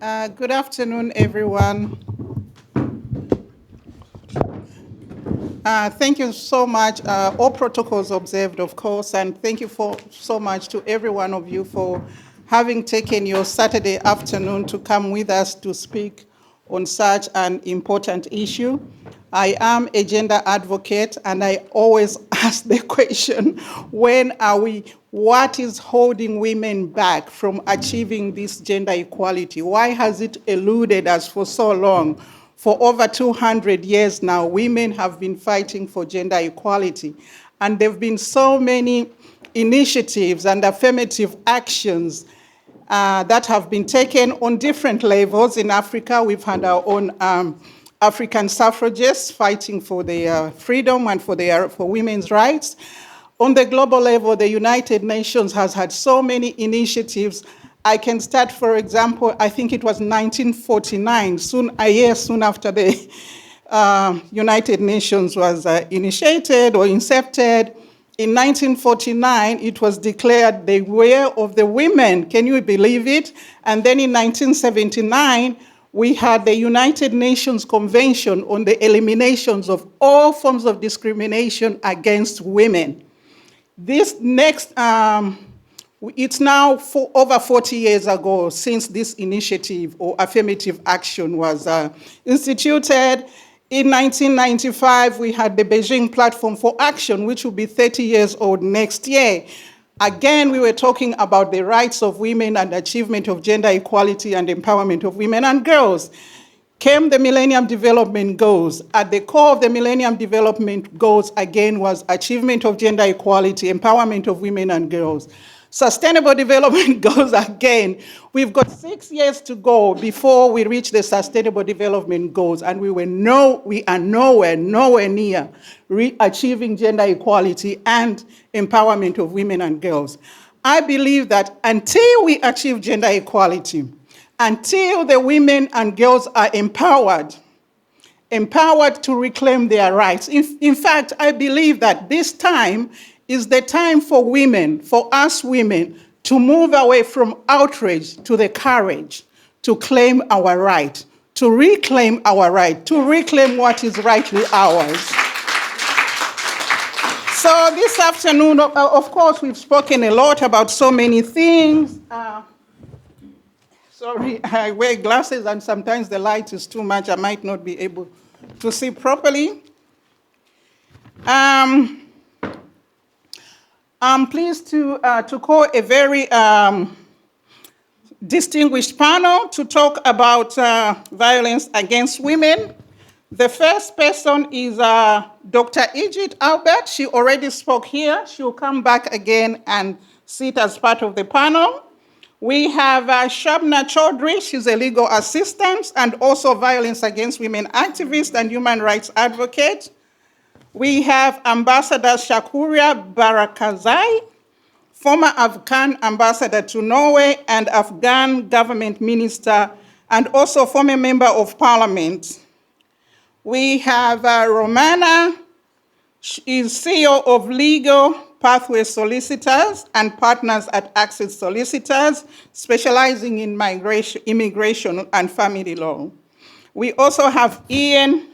Good afternoon, everyone. Thank you so much. All protocols observed, of course, and thank you so much to every one of you for having taken your Saturday afternoon to come with us to speak on such an important issue. I am a gender advocate, and I always ask the question, what is holding women back from achieving this gender equality? Why has it eluded us for so long? For over 200 years now, women have been fighting for gender equality. And there have been so many initiatives and affirmative actions that have been taken on different levels. In Africa, we've had our own African suffragists fighting for their freedom and for women's rights. On the global level, the United Nations has had so many initiatives. I can start, for example, I think it was 1949, a year soon after the United Nations was initiated or incepted. In 1949, it was declared the year of the women. Can you believe it? And then in 1979, we had the United Nations Convention on the eliminations of all forms of discrimination against women. This next, it's now over 40 years ago since this initiative or affirmative action was instituted. In 1995, we had the Beijing Platform for Action, which will be 30 years old next year. Again, we were talking about the rights of women and achievement of gender equality and empowerment of women and girls. Came the Millennium Development Goals. At the core of the Millennium Development Goals, again, was achievement of gender equality, empowerment of women and girls. Sustainable Development Goals, again, we've got 6 years to go before we reach the Sustainable Development Goals, and we are nowhere near achieving gender equality and empowerment of women and girls. I believe that until we achieve gender equality, until the women and girls are empowered to reclaim their rights. In fact, I believe that this time is the time for women, for us women, to move away from outrage to the courage to claim our right, to reclaim our right, to reclaim what is rightly ours. So this afternoon, of course, we've spoken a lot about so many things. Sorry, I wear glasses and sometimes the light is too much. I might not be able to see properly. I'm pleased to call a very distinguished panel to talk about violence against women. The first person is Dr. Idit Albert. She already spoke here. She'll come back again and sit as part of the panel. We have Shabna Chaudhry. She's a legal assistant and also violence against women activist and human rights advocate. We have Ambassador Shakuria Barakazai, former Afghan ambassador to Norway and Afghan government minister, and also former member of parliament. We have Romana, she is CEO of Legal Pathway Solicitors and partners at Axis Solicitors, specializing in immigration and family law. We also have Ian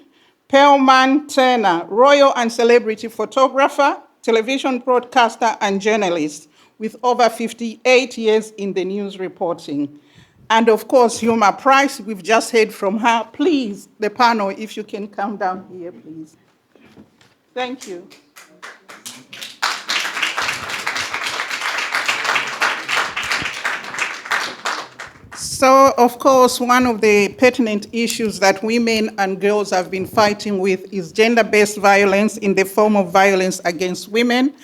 Pelham-Turner, royal and celebrity photographer, television broadcaster, and journalist with over 58 years in the news reporting. And of course, Huma Price, we've just heard from her. Please, the panel, if you can come down here, please. Thank you. So, of course, one of the pertinent issues that women and girls have been fighting with is gender-based violence in the form of violence against women.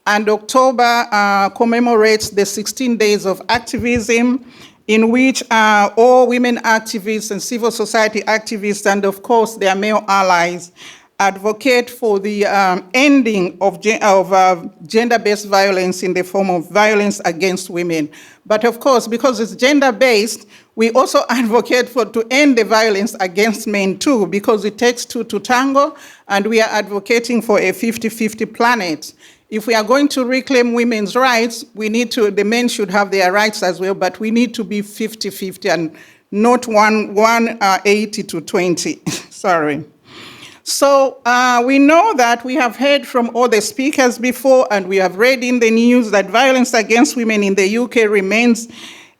And October commemorates the 16 days of activism in which all women activists and civil society activists and, of course, their male allies advocate for the ending of gender-based violence in the form of violence against women. But of course, because it's gender-based, we also advocate to end the violence against men too, because it takes two to tango, and we are advocating for a 50-50 planet if we are going to reclaim women's rights, the men should have their rights as well, but we need to be 50-50 and not 80 to 20, sorry. So we know that we have heard from all the speakers before, and we have read in the news that violence against women in the UK remains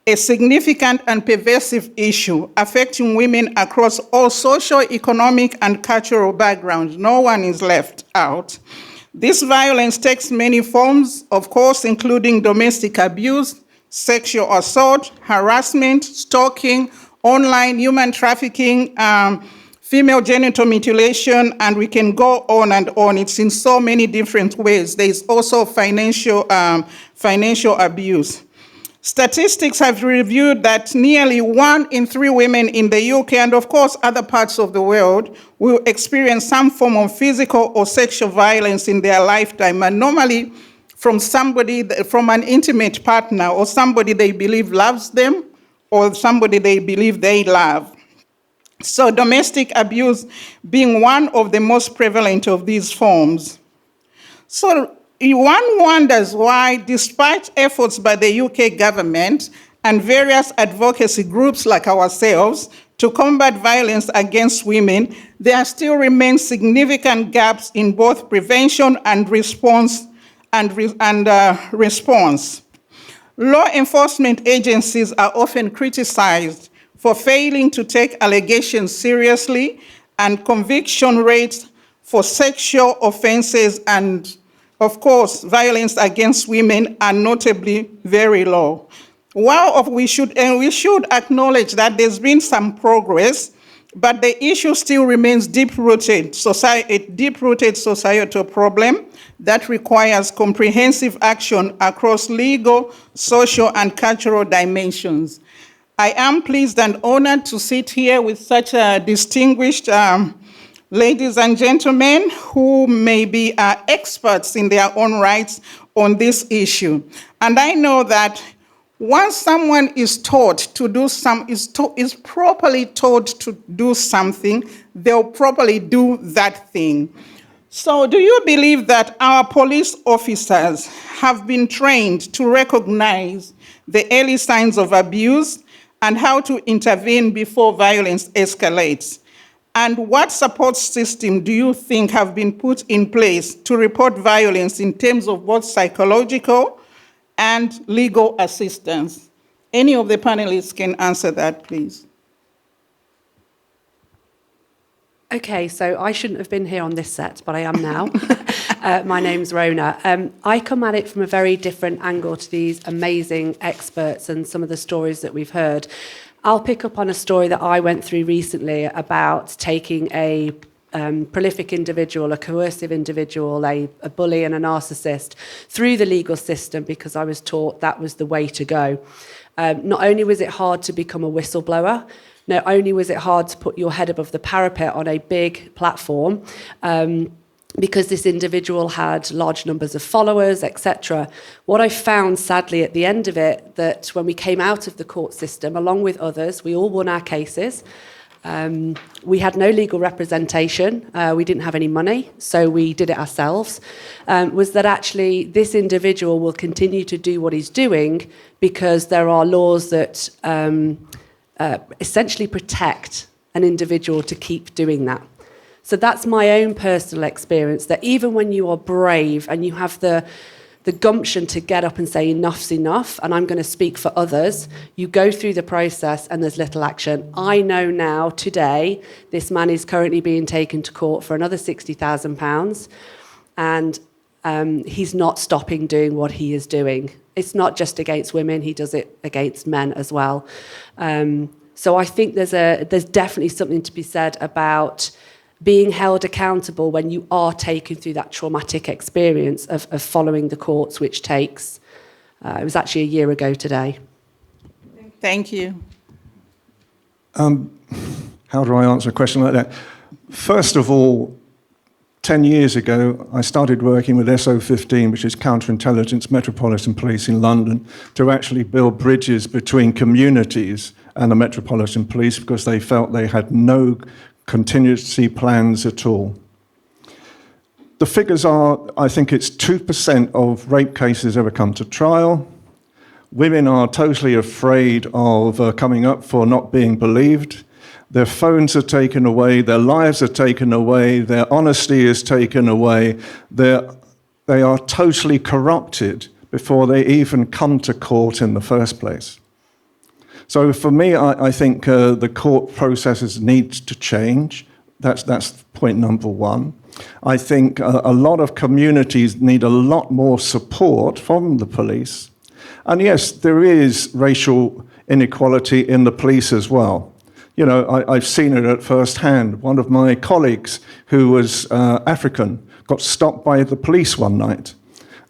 a significant and pervasive issue affecting women across all social, economic, and cultural backgrounds. No one is left out. This violence takes many forms, of course, including domestic abuse, sexual assault, harassment, stalking, online human trafficking, female genital mutilation, and we can go on and on. It's in so many different ways. There's also financial abuse. Statistics have reviewed that nearly 1 in 3 women in the UK, and of course other parts of the world, will experience some form of physical or sexual violence in their lifetime, and normally from an intimate partner or somebody they believe loves them or somebody they believe they love. So domestic abuse being one of the most prevalent of these forms. So one wonders why, despite efforts by the UK government and various advocacy groups like ourselves to combat violence against women, there still remain significant gaps in both prevention and response. Law enforcement agencies are often criticized for failing to take allegations seriously, and conviction rates for sexual offenses and, of course, violence against women are notably very low. While we should acknowledge that there's been some progress, but the issue still remains deep-rooted societal problem that requires comprehensive action across legal, social, and cultural dimensions. I am pleased and honored to sit here with such distinguished ladies and gentlemen who may be experts in their own rights on this issue. And I know that once someone is taught to do is properly taught to do something, they'll properly do that thing. So do you believe that our police officers have been trained to recognize the early signs of abuse and how to intervene before violence escalates? And what support system do you think have been put in place to report violence in terms of both psychological and legal assistance? Any of the panelists can answer that, please. Okay, so I shouldn't have been here on this set, but I am now. My name's Rona. I come at it from a very different angle to these amazing experts and some of the stories that we've heard. I'll pick up on a story that I went through recently about taking a prolific individual, a coercive individual, a bully and a narcissist through the legal system because I was taught that was the way to go. Not only was it hard to become a whistleblower, not only was it hard to put your head above the parapet on a big platform, because this individual had large numbers of followers, etc. What I found, sadly, at the end of it, that when we came out of the court system, along with others, we all won our cases. We had no legal representation. We didn't have any money, so we did it ourselves. Was that actually this individual will continue to do what he's doing because there are laws that essentially protect an individual to keep doing that. So that's my own personal experience, that even when you are brave and you have the gumption to get up and say enough's enough, and I'm going to speak for others, you go through the process and there's little action. I know now, today, this man is currently being taken to court for another £60,000, and he's not stopping doing what he is doing. It's not just against women, he does it against men as well. So I think there's definitely something to be said about being held accountable when you are taken through that traumatic experience of following the courts, which takes, it was actually a year ago today. Thank you. How do I answer a question like that? First of all, 10 years ago, I started working with SO15, which is Counterintelligence Metropolitan Police in London, to actually build bridges between communities and the Metropolitan Police because they felt they had no contingency plans at all. The figures are, I think it's 2% of rape cases ever come to trial. Women are totally afraid of coming up for not being believed. Their phones are taken away, their lives are taken away, their honesty is taken away. They are totally corrupted before they even come to court in the first place. So for me, I think the court processes need to change. That's point number one. I think a lot of communities need a lot more support from the police. And yes, there is racial inequality in the police as well. You know, I've seen it at first hand. One of my colleagues who was African got stopped by the police one night.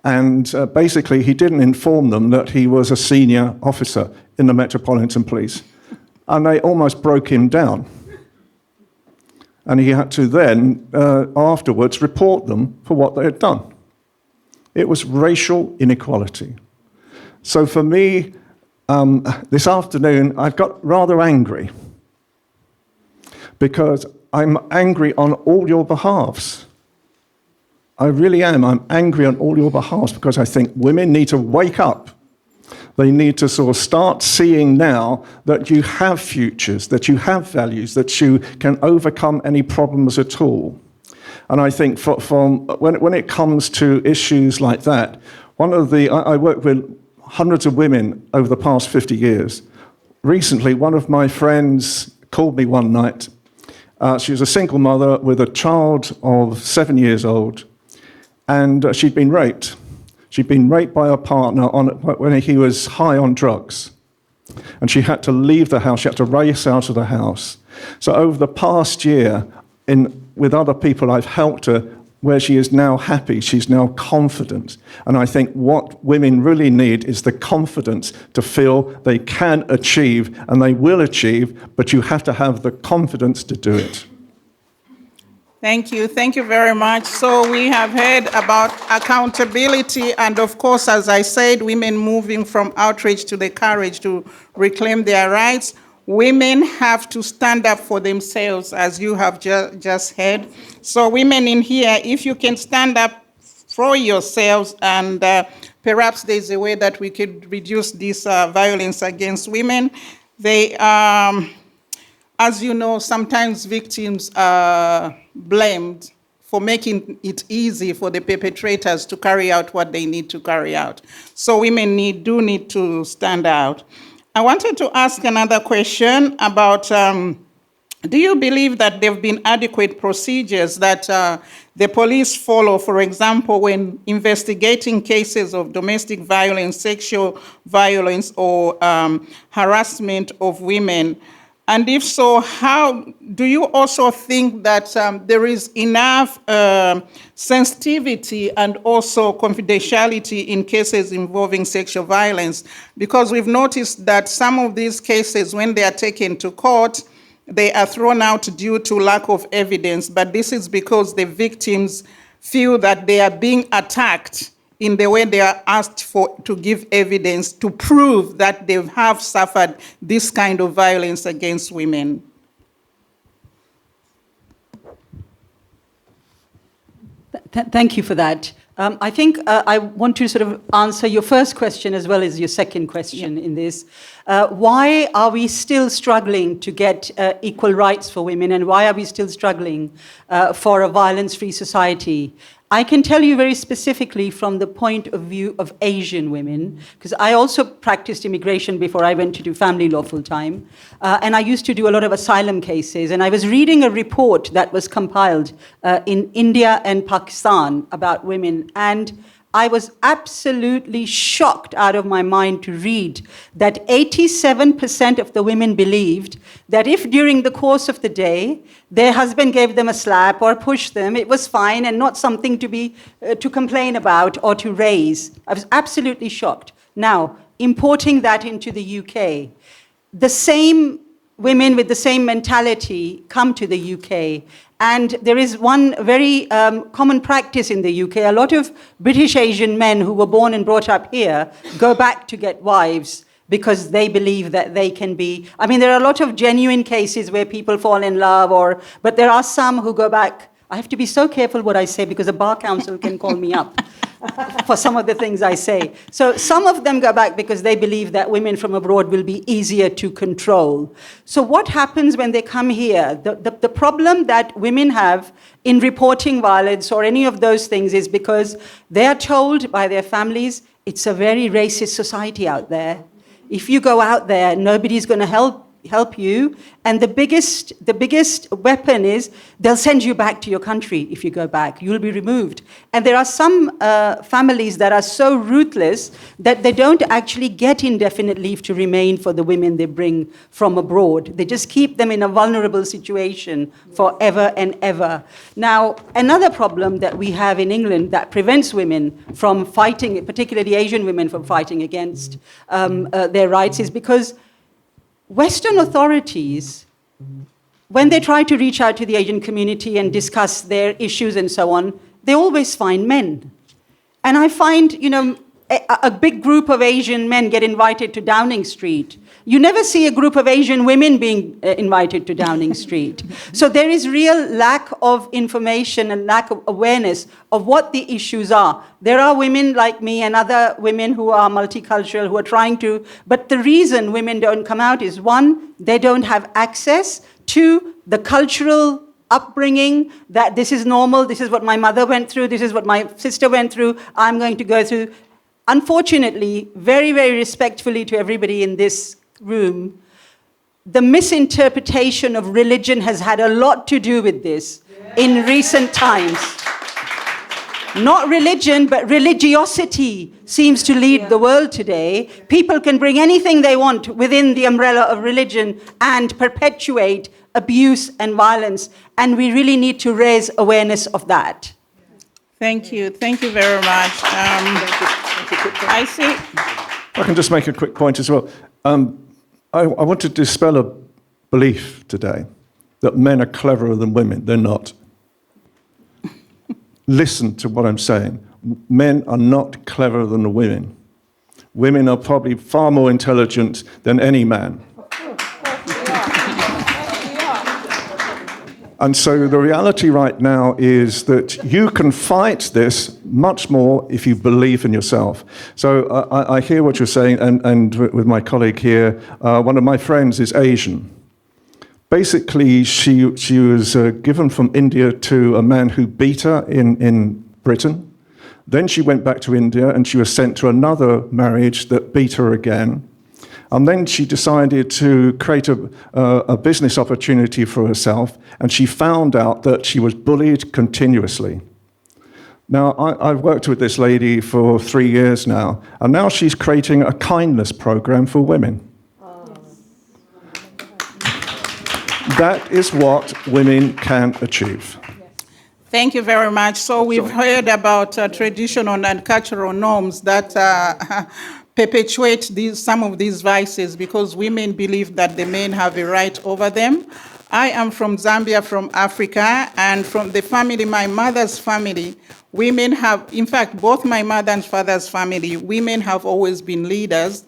And basically, he didn't inform them that he was a senior officer in the Metropolitan Police. And they almost broke him down. And he had to then, afterwards, report them for what they had done. It was racial inequality. So for me, this afternoon, I've got rather angry because I'm angry on all your behalves. I really am. I'm angry on all your behalves because I think women need to wake up. They need to sort of start seeing now that you have futures, that you have values, that you can overcome any problems at all. And I think when it comes to issues like that, I work with hundreds of women over the past 50 years. Recently, one of my friends called me one night. She was a single mother with a child of 7 years old, and she'd been raped. She'd been raped by her partner when he was high on drugs. And she had to leave the house. She had to race out of the house. So over the past year, with other people, I've helped her where she is now happy. She's now confident. And I think what women really need is the confidence to feel they can achieve, and they will achieve, but you have to have the confidence to do it. Thank you. Thank you very much. So we have heard about accountability and, of course, as I said, women moving from outrage to the courage to reclaim their rights. Women have to stand up for themselves, as you have just heard. So women in here, if you can stand up for yourselves, and perhaps there's a way that we could reduce this violence against women. As you know, sometimes victims are blamed for making it easy for the perpetrators to carry out what they need to carry out. So women do need to stand out. I wanted to ask another question about, do you believe that there have been adequate procedures that the police follow, for example, when investigating cases of domestic violence, sexual violence, or harassment of women? And if so, how do you also think that there is enough sensitivity and also confidentiality in cases involving sexual violence? Because we've noticed that some of these cases, when they are taken to court, they are thrown out due to lack of evidence. But this is because the victims feel that they are being attacked in the way they are asked to give evidence to prove that they have suffered this kind of violence against women. Thank you for that. I think I want to sort of answer your first question as well as your second question in this. Why are we still struggling to get equal rights for women, and why are we still struggling for a violence-free society? I can tell you very specifically from the point of view of Asian women, because I also practiced immigration before I went to do family law full-time, and I used to do a lot of asylum cases, and I was reading a report that was compiled in India and Pakistan about women, and I was absolutely shocked out of my mind to read that 87% of the women believed that if during the course of the day their husband gave them a slap or pushed them, it was fine and not something to complain about or to raise. I was absolutely shocked. Now, importing that into the UK, the same women with the same mentality come to the UK. And there is one very common practice in the UK. A lot of British Asian men who were born and brought up here go back to get wives because they believe that they can there are a lot of genuine cases where people fall in love, but there are some who go back I have to be so careful what I say because the Bar Council can call me up for some of the things I say. So some of them go back because they believe that women from abroad will be easier to control. So what happens when they come here? The problem that women have in reporting violence or any of those things is because they are told by their families, it's a very racist society out there. If you go out there, nobody's going to help you. And the biggest weapon is they'll send you back to your country if you go back. You'll be removed. And there are some families that are so ruthless that they don't actually get indefinite leave to remain for the women they bring from abroad. They just keep them in a vulnerable situation forever and ever. Now, another problem that we have in England that prevents women from fighting, particularly Asian women, from fighting against their rights is because Western authorities, when they try to reach out to the Asian community and discuss their issues and so on, they always find men. And I find, a big group of Asian men get invited to Downing Street. You never see a group of Asian women being invited to Downing Street. So there is real lack of information and lack of awareness of what the issues are. There are women like me and other women who are multicultural who are trying to, but the reason women don't come out is one, they don't have access to the cultural upbringing that this is normal, this is what my mother went through, this is what my sister went through, I'm going to go through. Unfortunately, very, very respectfully to everybody in this room, the misinterpretation of religion has had a lot to do with this in recent times. Not religion, but religiosity seems to lead the world today. People can bring anything they want within the umbrella of religion and perpetuate abuse and violence, and we really need to raise awareness of that. Thank you very much. I see. I can just make a quick point as well. I want to dispel a belief today that men are cleverer than women. They're not. Listen to what I'm saying. Men are not cleverer than the women. Women are probably far more intelligent than any man. And so the reality right now is that you can fight this much more if you believe in yourself. So I hear what you're saying, and with my colleague here, one of my friends is Asian. Basically, she was given from India to a man who beat her in Britain. Then she went back to India, and she was sent to another marriage that beat her again. And then she decided to create a business opportunity for herself, and she found out that she was bullied continuously. Now, I've worked with this lady for 3 years now, and now she's creating a kindness program for women. That is what women can achieve. Thank you very much. So we've heard about traditional and cultural norms that perpetuate some of these vices because women believe that the men have a right over them. I am from Zambia, from Africa, and from the family, my mother's family, women have, in fact, both my mother and father's family, women have always been leaders.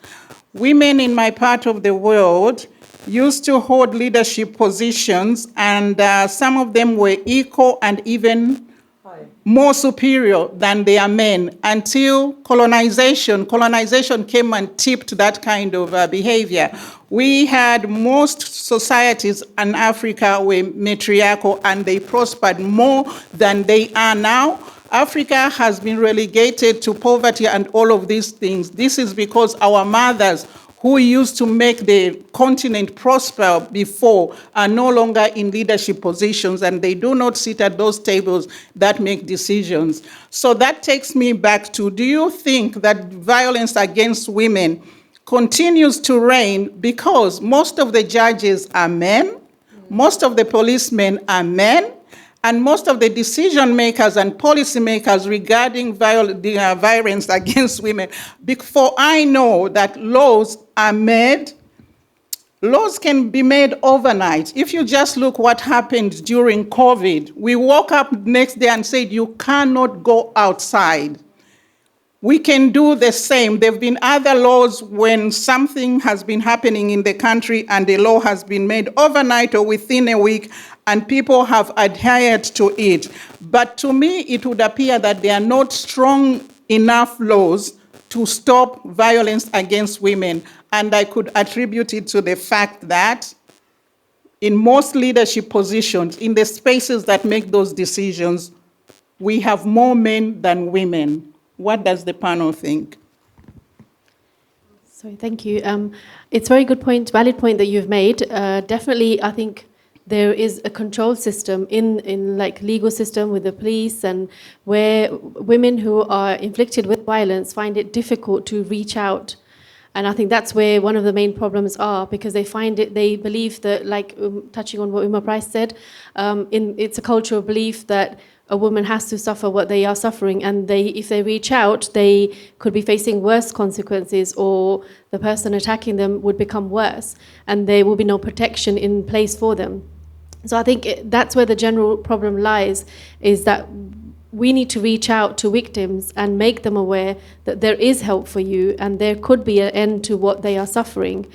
Women in my part of the world used to hold leadership positions, and some of them were equal and even more superior than their men until colonization. Colonization came and tipped that kind of behavior. We had most societies in Africa were matriarchal and they prospered more than they are now. Africa has been relegated to poverty and all of these things. This is because our mothers who used to make the continent prosper before are no longer in leadership positions, and they do not sit at those tables that make decisions. So that takes me back to, do you think that violence against women continues to reign because most of the judges are men, most of the policemen are men, and most of the decision makers and policy makers regarding violence against women? For I know that laws are made, laws can be made overnight. If you just look what happened during COVID, we woke up next day and said you cannot go outside. we can do the same. There have been other laws when something has been happening in the country and the law has been made overnight or within a week, and people have adhered to it. But to me, it would appear that they are not strong enough laws to stop violence against women. And I could attribute it to the fact that in most leadership positions, in the spaces that make those decisions, we have more men than women. What does the panel think? Sorry, thank you. It's a very good point, valid point that you've made. Definitely, I think there is a control system in like legal system with the police, and where women who are inflicted with violence find it difficult to reach out. And I think that's where one of the main problems are, because they believe that, like touching on what Uma Price said, it's a cultural belief that a woman has to suffer what they are suffering, and if they reach out, they could be facing worse consequences, or the person attacking them would become worse, and there will be no protection in place for them. So I think that's where the general problem lies, is that we need to reach out to victims and make them aware that there is help for you and there could be an end to what they are suffering.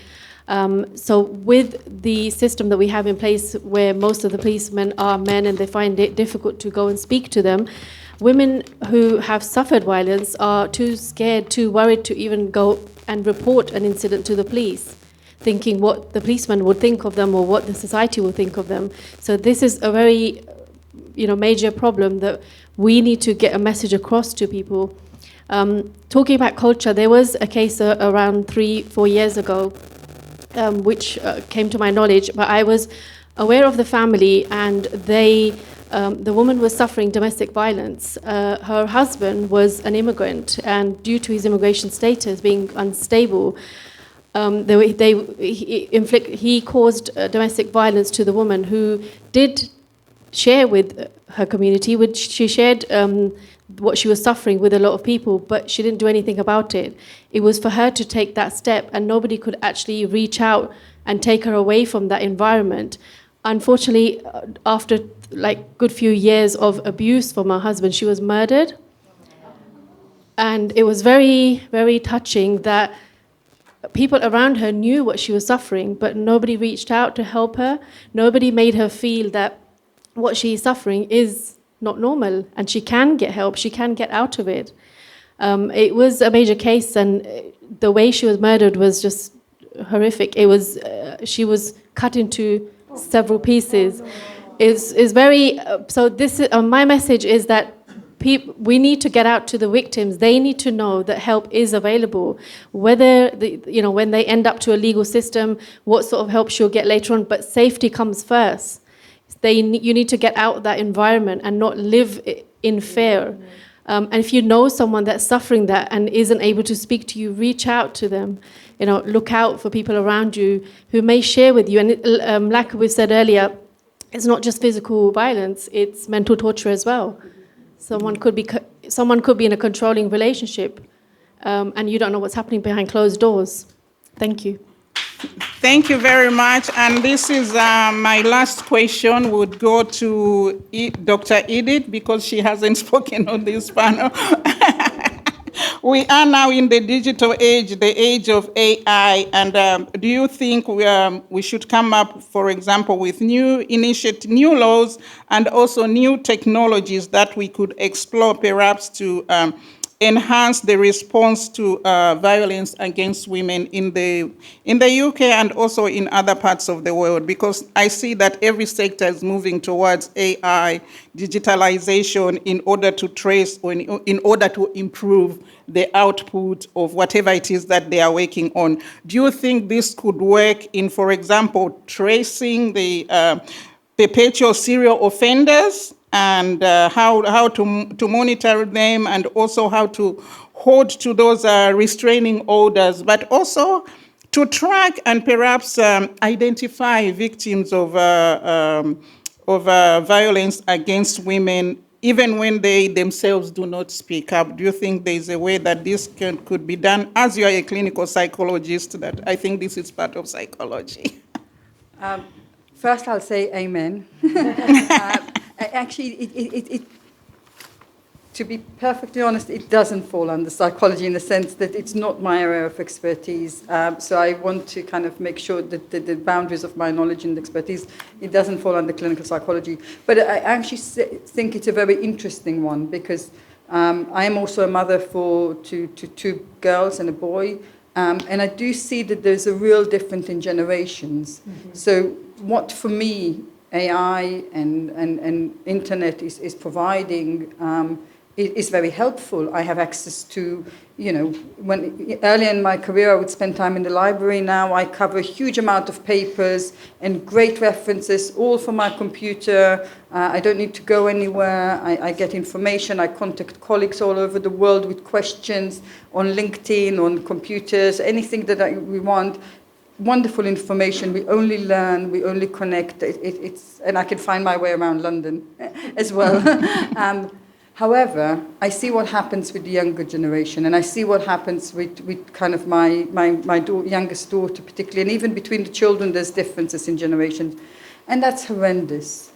So with the system that we have in place, where most of the policemen are men and they find it difficult to go and speak to them, women who have suffered violence are too scared, too worried to even go and report an incident to the police, thinking what the policeman would think of them or what the society will think of them. So this is a very major problem that we need to get a message across to people. Talking about culture, there was a case around 3-4 years ago which came to my knowledge, but I was aware of the family, and the woman was suffering domestic violence. Her husband was an immigrant, and due to his immigration status being unstable, he caused domestic violence to the woman, who did share with her community, which she shared what she was suffering with a lot of people, but she didn't do anything about it. It was for her to take that step, and nobody could actually reach out and take her away from that environment. Unfortunately, after like good few years of abuse from her husband, she was murdered. And it was very, very touching that people around her knew what she was suffering, but nobody reached out to help her. Nobody made her feel that what she's suffering is not normal, and she can get help, she can get out of it. It was a major case, and the way she was murdered was just horrific. It was she was cut into several pieces. Is very so. This is, my message is that we need to get out to the victims. They need to know that help is available. Whether when they end up to a legal system, what sort of help she'll get later on, but safety comes first. You need to get out of that environment and not live in fear. And if you know someone that's suffering that and isn't able to speak to you, reach out to them. Look out for people around you who may share with you. And like we said earlier, it's not just physical violence; it's mental torture as well. Someone could be in a controlling relationship, and you don't know what's happening behind closed doors. Thank you. Thank you very much. And this is my last question would go to Dr. Idit, because she hasn't spoken on this panel. We are now in the digital age, the age of AI, and do you think we should come up, for example, with new laws and also new technologies that we could explore, perhaps to enhance the response to violence against women in the UK and also in other parts of the world? Because I see that every sector is moving towards AI, digitalization, in order to trace or in order to improve the output of whatever it is that they are working on. Do you think this could work in, for example, tracing the perpetual serial offenders, and how to monitor them, and also how to hold to those restraining orders, but also to track and perhaps identify victims of violence against women, even when they themselves do not speak up? Do you think there is a way that this could be done? As you are a clinical psychologist, that I think this is part of psychology. First, I'll say amen. Actually, to be perfectly honest, it doesn't fall under psychology in the sense that it's not my area of expertise. So I want to kind of make sure that the boundaries of my knowledge and expertise, it doesn't fall under clinical psychology. But I actually think it's a very interesting one because I am also a mother to two girls and a boy. And I do see that there's a real difference in generations. Mm-hmm. So what for me AI and internet is providing is very helpful. I have access to, when earlier in my career I would spend time in the library. Now I cover a huge amount of papers and great references, all from my computer. I don't need to go anywhere. I get information. I contact colleagues all over the world with questions on LinkedIn, on computers, anything that we want. Wonderful information. We only learn, we only connect. And I can find my way around London as well. However, I see what happens with the younger generation, and I see what happens with kind of my youngest daughter particularly, and even between the children there's differences in generations. And that's horrendous,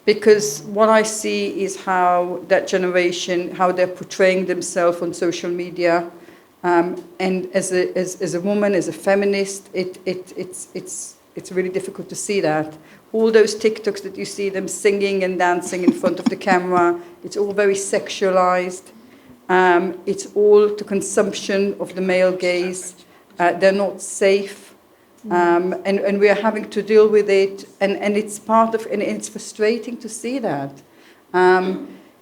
because what I see is how that generation, how they're portraying themselves on social media, and as a woman, as a feminist, it's really difficult to see that. All those TikToks that you see them singing and dancing in front of the camera, it's all very sexualized. It's all to consumption of the male gaze. They're not safe. And we are having to deal with it. And it's and it's frustrating to see that.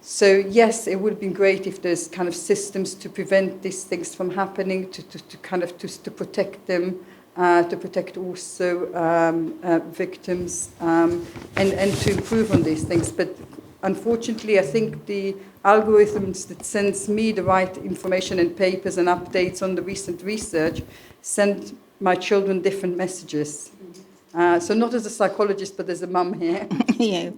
So yes, it would be great if there's kind of systems to prevent these things from happening, to protect them. To protect also victims and to improve on these things. But unfortunately, I think the algorithms that sends me the right information and papers and updates on the recent research send my children different messages. So not as a psychologist, but as a mum here. Yeah.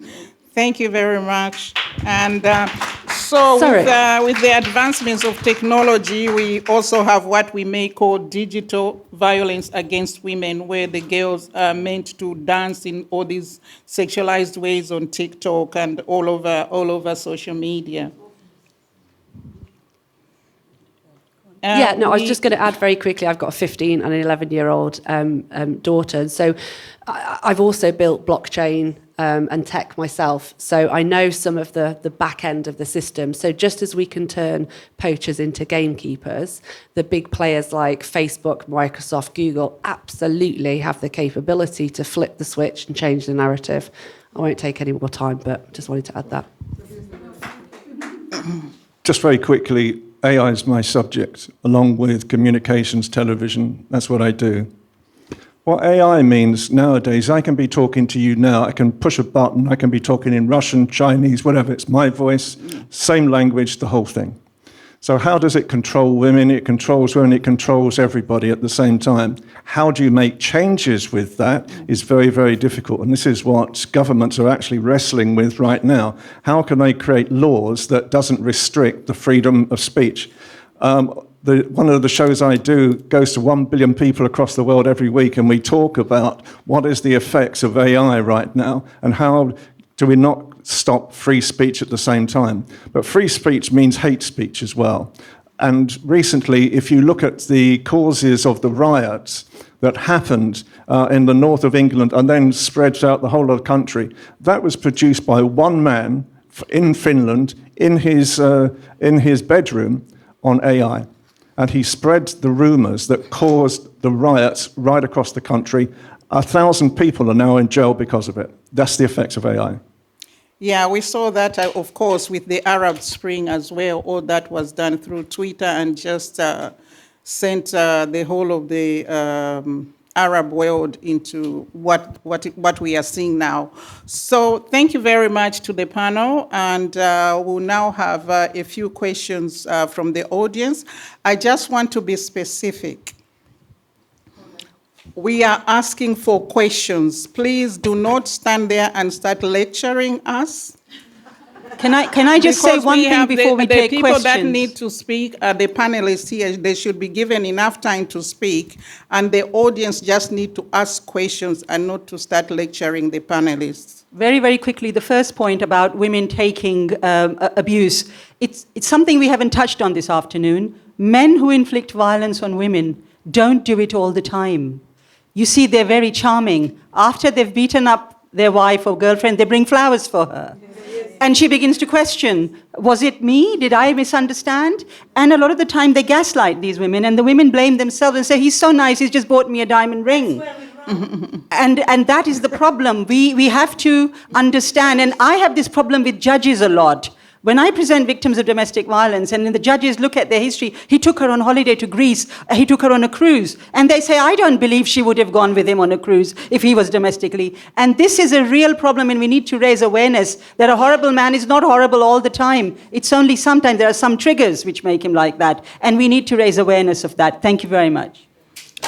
Thank you very much. And with the advancements of technology, we also have what we may call digital violence against women, where the girls are meant to dance in all these sexualized ways on TikTok and all over social media. I was just going to add very quickly, I've got a 15 and an 11-year-old daughter. So I've also built blockchain and tech myself. So I know some of the back end of the system. So just as we can turn poachers into gamekeepers, the big players like Facebook, Microsoft, Google absolutely have the capability to flip the switch and change the narrative. I won't take any more time, but just wanted to add that. Just very quickly, AI is my subject, along with communications, television. That's what I do. What AI means nowadays, I can be talking to you now, I can push a button, I can be talking in Russian, Chinese, whatever, it's my voice, same language, the whole thing. So how does it control women? It controls women, it controls everybody at the same time. How do you make changes with that is very, very difficult. And this is what governments are actually wrestling with right now. How can they create laws that doesn't restrict the freedom of speech? One of the shows I do goes to 1 billion people across the world every week, and we talk about what is the effects of AI right now, and how do we not stop free speech at the same time. But free speech means hate speech as well. And recently, if you look at the causes of the riots that happened in the north of England and then spread out the whole of the country, that was produced by one man in Finland in his bedroom on AI. And he spread the rumours that caused the riots right across the country. 1,000 people are now in jail because of it. That's the effects of AI. Yeah, we saw that, of course, with the Arab Spring as well. All that was done through Twitter and just sent the whole of the Arab world into what we are seeing now. So thank you very much to the panel, and we'll now have a few questions from the audience. I just want to be specific. We are asking for questions. Please do not stand there and start lecturing us. Can I just say one thing before we take questions? The people that need to speak are the panelists here. They should be given enough time to speak, and the audience just need to ask questions and not to start lecturing the panelists. Very, very quickly, the first point about women taking abuse it's something we haven't touched on this afternoon. Men who inflict violence on women don't do it all the time. You see, they're very charming. After they've beaten up their wife or girlfriend, they bring flowers for her. And she begins to question, was it me? Did I misunderstand? And a lot of the time they gaslight these women, and the women blame themselves and say, he's so nice, he's just bought me a diamond ring. And that is the problem. We have to understand, and I have this problem with judges a lot. When I present victims of domestic violence and the judges look at their history, he took her on holiday to Greece, he took her on a cruise, and they say, I don't believe she would have gone with him on a cruise if he was domestically. And this is a real problem, and we need to raise awareness that a horrible man is not horrible all the time. It's only sometimes there are some triggers which make him like that, and we need to raise awareness of that. Thank you very much.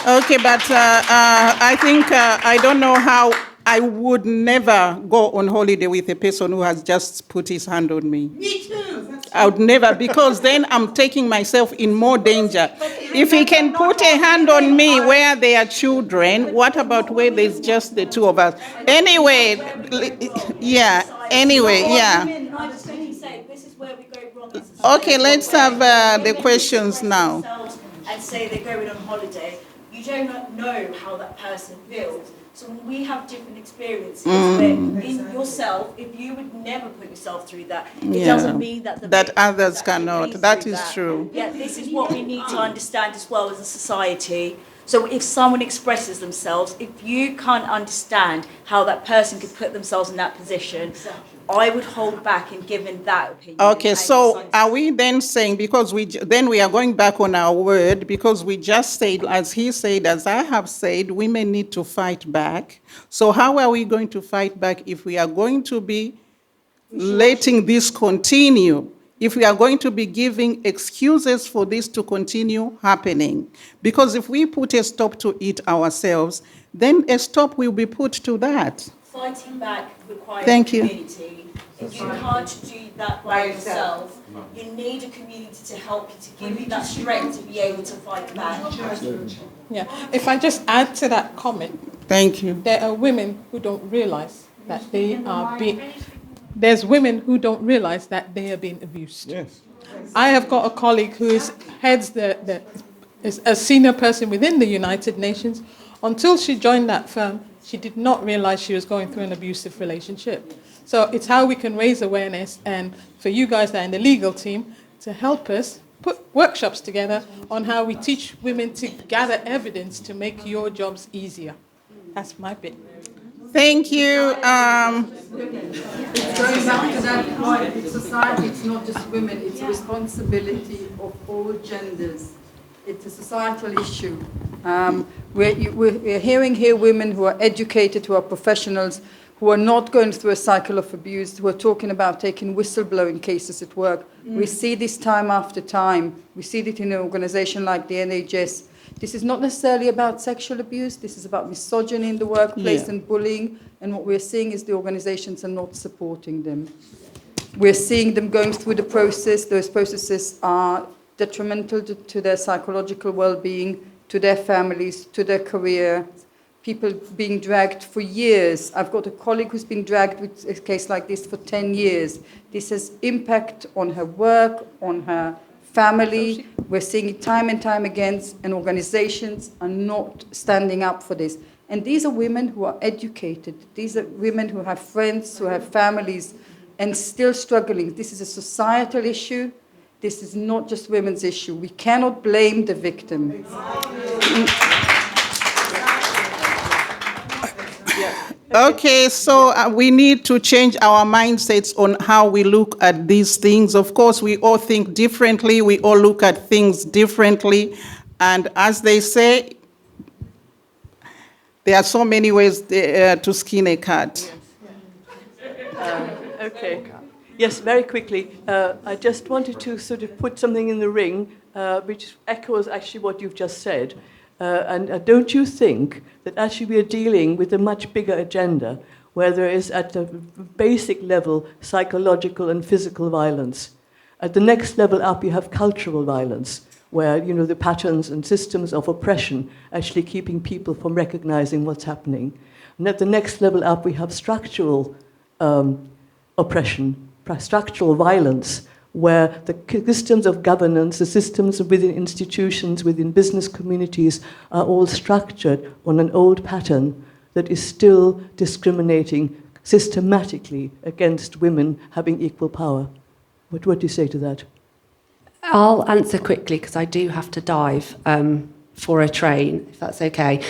Okay, but I think I don't know how I would never go on holiday with a person who has just put his hand on me. Me too. I would never, because then I'm taking myself in more danger. If he can put a hand on me where there are children, what about where there's just the two of us? Anyway, yeah, anyway, yeah. Okay, let's have the questions now. And say they're going on holiday, you do not know how that person feels. So when we have different experiences, where in yourself, if you would never put yourself through that, it doesn't mean that others cannot. That is true. Yeah, this is what we need to understand as well as a society. So if someone expresses themselves, if you can't understand how that person could put themselves in that position, I would hold back in giving that opinion. Okay, so are we then saying, because we are going back on our word, because we just said, as he said, as I have said, women need to fight back. So how are we going to fight back if we are going to be letting this continue? If we are going to be giving excuses for this to continue happening? Because if we put a stop to it ourselves, then a stop will be put to that. Fighting back requires community. If you can't do that by yourself, you need a community to help you, to give you that strength to be able to fight back. Yeah, if I just add to that comment. Thank you. There are women who don't realize that they are being... There's women who don't realize that they are being abused. Yes. I have got a colleague who is a senior person within the United Nations. Until she joined that firm, she did not realize she was going through an abusive relationship. So it's how we can raise awareness, and for you guys that are in the legal team to help us put workshops together on how we teach women to gather evidence to make your jobs easier. That's my bit. Thank you. It's going back to that point. It's society, it's not just women, it's a responsibility of all genders. It's a societal issue. We're hearing here women who are educated, who are professionals, who are not going through a cycle of abuse, who are talking about taking whistleblowing cases at work. We see this time after time. We see it in an organization like the NHS. This is not necessarily about sexual abuse. This is about misogyny in the workplace and bullying. And what we're seeing is the organizations are not supporting them. We're seeing them going through the process. Those processes are detrimental to their psychological well-being, to their families, to their career. People being dragged for years. I've got a colleague who's been dragged with a case like this for 10 years. This has impact on her work, on her family. We're seeing it time and time again, and organizations are not standing up for this. And these are women who are educated. These are women who have friends, who have families, and still struggling. This is a societal issue. This is not just women's issue. We cannot blame the victim. Okay, so we need to change our mindsets on how we look at these things. Of course, we all think differently. We all look at things differently. And as they say, there are so many ways to skin a cat. Okay. Yes, very quickly. I just wanted to sort of put something in the ring, which echoes actually what you've just said. And don't you think that actually we are dealing with a much bigger agenda, where there is at the basic level psychological and physical violence. At the next level up you have cultural violence, where the patterns and systems of oppression actually keeping people from recognizing what's happening. And at the next level up we have structural oppression, structural violence, where the systems of governance, the systems within institutions, within business communities are all structured on an old pattern that is still discriminating systematically against women having equal power. What do you say to that? I'll answer quickly because I do have to dive for a train, if that's okay.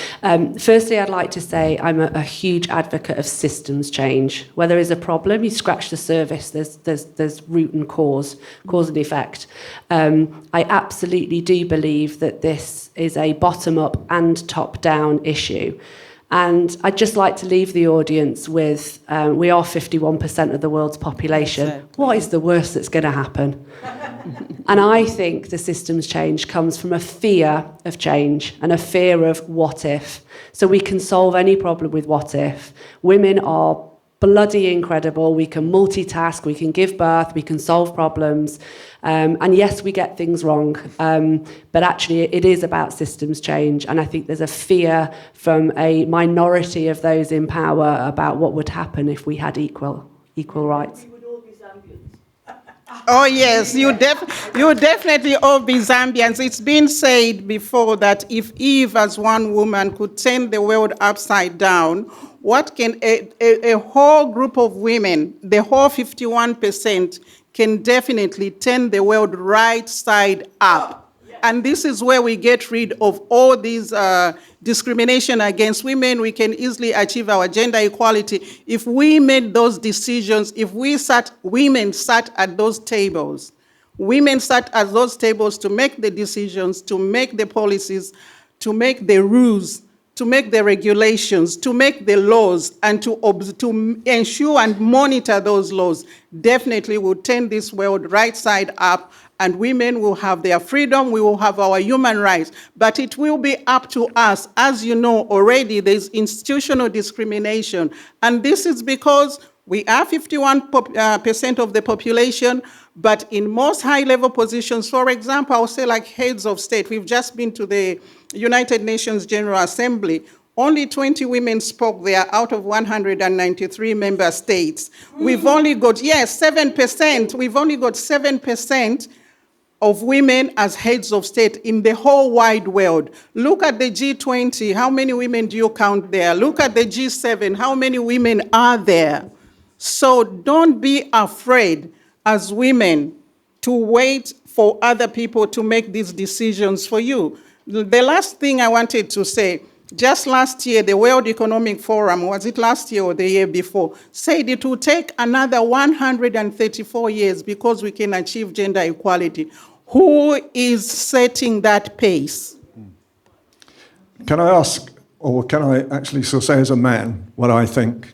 Firstly, I'd like to say I'm a huge advocate of systems change. Where there is a problem, you scratch the surface. There's root and cause and effect. I absolutely do believe that this is a bottom-up and top-down issue. And I'd just like to leave the audience with, we are 51% of the world's population. Exactly. What is the worst that's going to happen? And I think the systems change comes from a fear of change and a fear of what if. So we can solve any problem with what if. Women are bloody incredible. We can multitask, we can give birth, we can solve problems. And yes, we get things wrong, but actually it is about systems change. And I think there's a fear from a minority of those in power about what would happen if we had equal rights. Oh yes, you definitely all be Zambians. It's been said before that if Eve as one woman could turn the world upside down, what can a whole group of women, the whole 51%, can definitely turn the world right side up. And this is where we get rid of all these discrimination against women. We can easily achieve our gender equality if we made those decisions, if women sat at those tables. Women sat at those tables to make the decisions, to make the policies, to make the rules, to make the regulations, to make the laws, and to ensure and monitor those laws. Definitely will turn this world right side up, and women will have their freedom, we will have our human rights. But it will be up to us. As you know already, there's institutional discrimination, and this is because we are 51% of the population, but in most high-level positions, for example, I'll say like heads of state, we've just been to the United Nations General Assembly. Only 20 women spoke there out of 193 member states. We've only got, 7%. We've only got 7% of women as heads of state in the whole wide world. Look at the G20, how many women do you count there? Look at the G7, how many women are there? So don't be afraid as women to wait for other people to make these decisions for you. The last thing I wanted to say, just last year, the World Economic Forum, was it last year or the year before, said it will take another 134 years because we can achieve gender equality. Who is setting that pace? Can I ask, or can I actually sort of say as a man, what I think?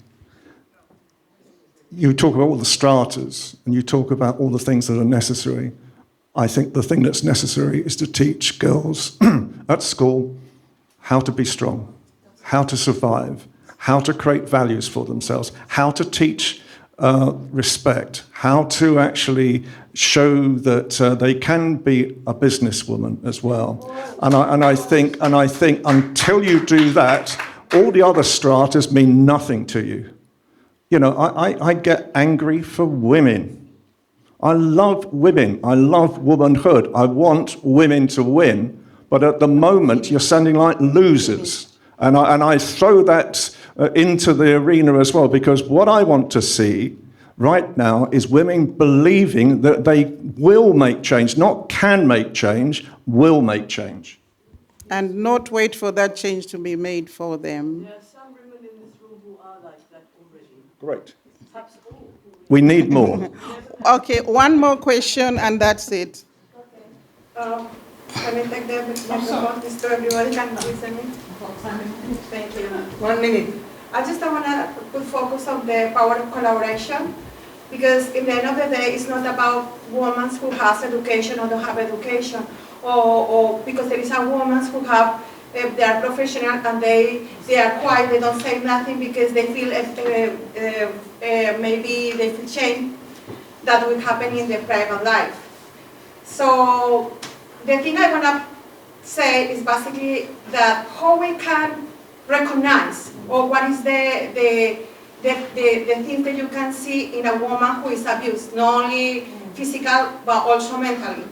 You talk about all the stratas, and you talk about all the things that are necessary. I think the thing that's necessary is to teach girls at school how to be strong, how to survive, how to create values for themselves, how to teach respect, how to actually show that they can be a businesswoman as well. And I think until you do that, all the other stratas mean nothing to you. You know, I get angry for women. I love women. I love womanhood. I want women to win. But at the moment, you're sounding like losers. And I throw that into the arena as well, because what I want to see right now is women believing that they will make change, not can make change, will make change. And not wait for that change to be made for them. There are some women in this room who are like that already. Great. We need more. Okay, one more question and that's it. Okay. Can I take the microphone so everybody can listen in? Thank you. 1 minute. I just want to put focus on the power of collaboration, because in the end of the day, it's not about women who has education or don't have education, or because there is a woman who have, they are professional and they are quiet, they don't say nothing because they feel maybe they feel shame that will happen in their private life. So the thing I want to say is basically that how we can recognize, or what is the the things that you can see in a woman who is abused, not only physical, but also mentally.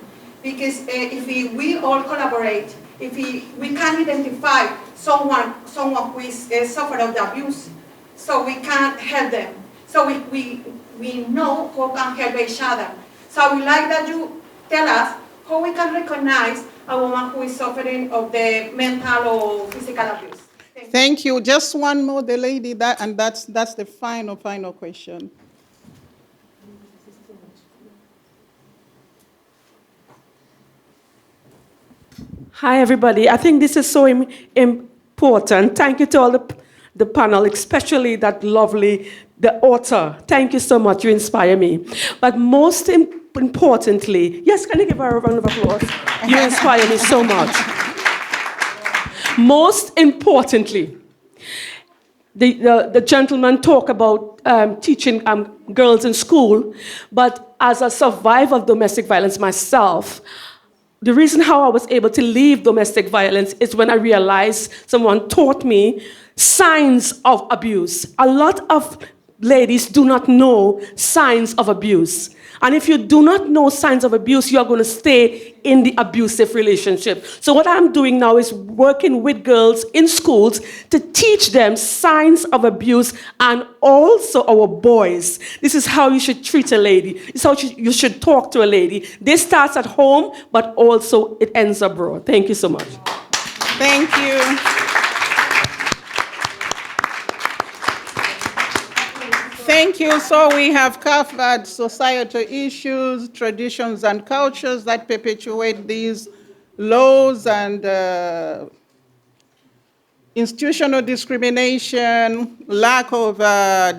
Because if we all collaborate, if we can identify someone who is suffered of the abuse, so we can help them. So we know who can help each other. So I would like that you tell us how we can recognize a woman who is suffering of the mental or physical abuse. Thank you. Just one more, the lady, that's the final question. Hi, everybody. I think this is so important. Thank you to all the panel, especially that lovely, the author. Thank you so much. You inspire me. But most importantly, yes, can you give her a round of applause? You inspire me so much. Most importantly, the gentleman talked about teaching girls in school, but as a survivor of domestic violence myself, the reason how I was able to leave domestic violence is when I realized someone taught me signs of abuse. A lot of ladies do not know signs of abuse. And if you do not know signs of abuse, you are going to stay in the abusive relationship. So what I'm doing now is working with girls in schools to teach them signs of abuse, and also our boys. This is how you should treat a lady. This is how you should talk to a lady. This starts at home, but also it ends abroad. Thank you so much. Thank you. Thank you. So we have covered societal issues, traditions and cultures that perpetuate these laws and institutional discrimination, lack of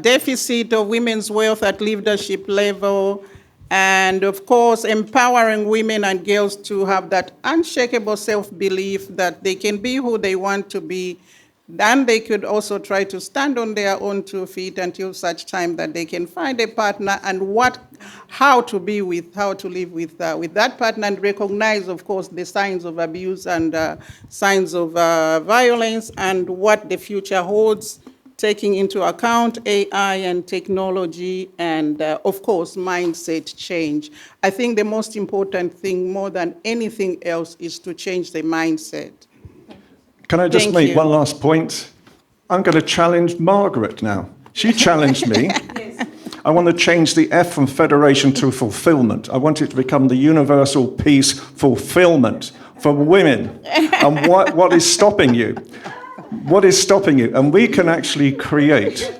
deficit of women's wealth at leadership level, and of course, empowering women and girls to have that unshakable self-belief that they can be who they want to be. Then they could also try to stand on their own 2 feet until such time that they can find a partner and how to live with that partner, and recognize, of course, the signs of abuse and signs of violence and what the future holds, taking into account AI and technology and, of course, mindset change. I think the most important thing, more than anything else, is to change the mindset. Can I just make one last point? I'm going to challenge Margaret now. She challenged me. Yes. I want to change the F from federation to fulfillment. I want it to become the universal peace fulfillment for women. And what is stopping you? What is stopping you? And we can actually create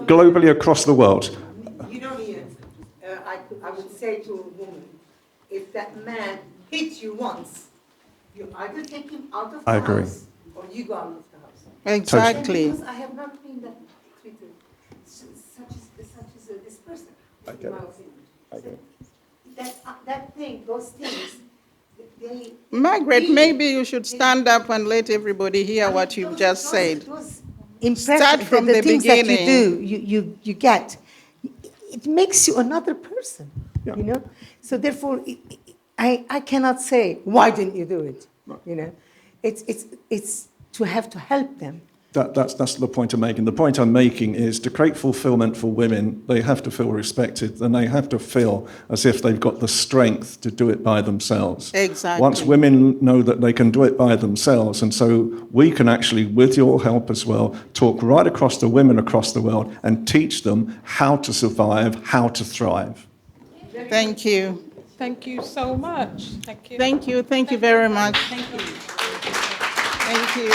globally across the world. You know, Ian, I would say to a woman, if that man hits you once, you either take him out of the house, or you go out of the house. Exactly. Because I have not been that treated such as this person, in my opinion. That thing, those things, they... Margaret, maybe you should stand up and let everybody hear what you've just said. Start from the things beginning. That you do, you get, it makes you another person, you know? So therefore, I cannot say, why didn't you do it? You know, it's to have to help them. That's the point I'm making. The point I'm making is to create fulfillment for women, they have to feel respected, and they have to feel as if they've got the strength to do it by themselves. Exactly. Once women know that they can do it by themselves, and so we can actually, with your help as well, talk right across to women across the world and teach them how to survive, how to thrive. Thank you. Thank you so much. Thank you. Thank you. Thank you very much. Thank you. Thank you.